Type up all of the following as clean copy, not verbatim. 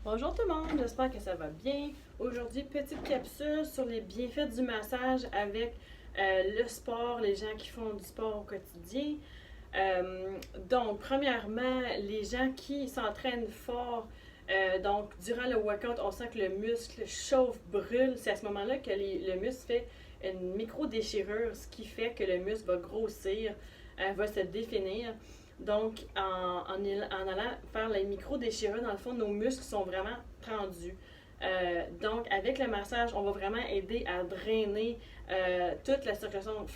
Bonjour tout le monde, j'espère que ça va bien. Aujourd'hui, petite capsule sur les bienfaits du massage avec le sport, les gens qui font du sport au quotidien. Donc, premièrement, les gens qui s'entraînent fort, donc durant le workout, on sent que le muscle chauffe, brûle. C'est à ce moment-là que le muscle fait une micro-déchirure, ce qui fait que le muscle va grossir, va se définir. Donc, en allant faire les micro-déchirures, dans le fond, nos muscles sont vraiment tendus. Donc, avec le massage, on va vraiment aider à drainer toute la circulation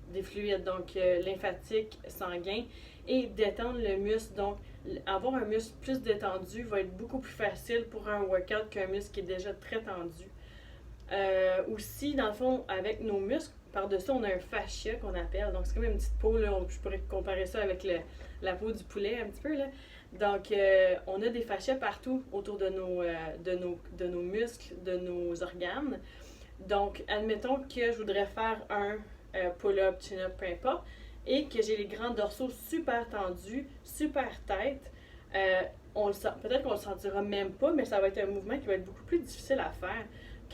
des fluides, donc lymphatique, sanguin, et détendre le muscle. Donc, avoir un muscle plus détendu va être beaucoup plus facile pour un workout qu'un muscle qui est déjà très tendu. Aussi, dans le fond, avec nos muscles, par-dessus, on a un fascia qu'on appelle. Donc, c'est comme une petite peau, là. Je pourrais comparer ça avec la peau du poulet un petit peu, là. Donc, on a des fascias partout autour de nos muscles, de nos organes. Donc, admettons que je voudrais faire un pull-up, chin-up, peu importe, et que j'ai les grands dorsaux super tendus, super tête. Peut-être qu'on le sentira même pas, mais ça va être un mouvement qui va être beaucoup plus difficile à faire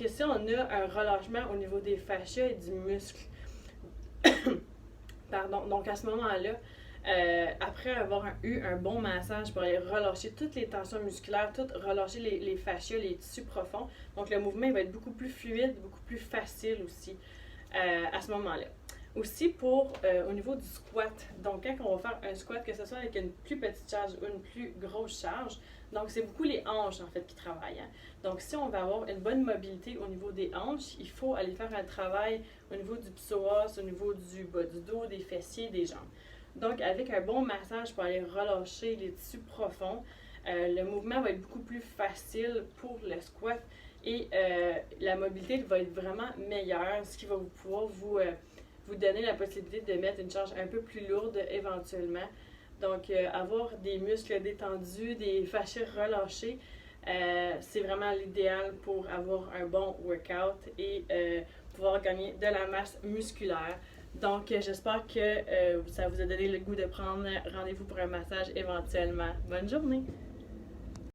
que si on a un relâchement au niveau des fascias et du muscle. Pardon. Donc à ce moment-là, après avoir eu un bon massage pour aller relâcher toutes les tensions musculaires, relâcher les fascias, les tissus profonds, donc le mouvement va être beaucoup plus fluide, beaucoup plus facile aussi à ce moment-là. Aussi au niveau du squat, donc quand on va faire un squat, que ce soit avec une plus petite charge ou une plus grosse charge, donc c'est beaucoup les hanches en fait qui travaillent. Hein? Donc si on veut avoir une bonne mobilité au niveau des hanches, il faut aller faire un travail au niveau du psoas, au niveau du bas du dos, des fessiers, des jambes. Donc avec un bon massage pour aller relâcher les tissus profonds, le mouvement va être beaucoup plus facile pour le squat et la mobilité va être vraiment meilleure, ce qui va pouvoir vous donner la possibilité de mettre une charge un peu plus lourde éventuellement. Donc, avoir des muscles détendus, des fascias relâchés, c'est vraiment l'idéal pour avoir un bon workout et pouvoir gagner de la masse musculaire. Donc, j'espère que ça vous a donné le goût de prendre rendez-vous pour un massage éventuellement. Bonne journée!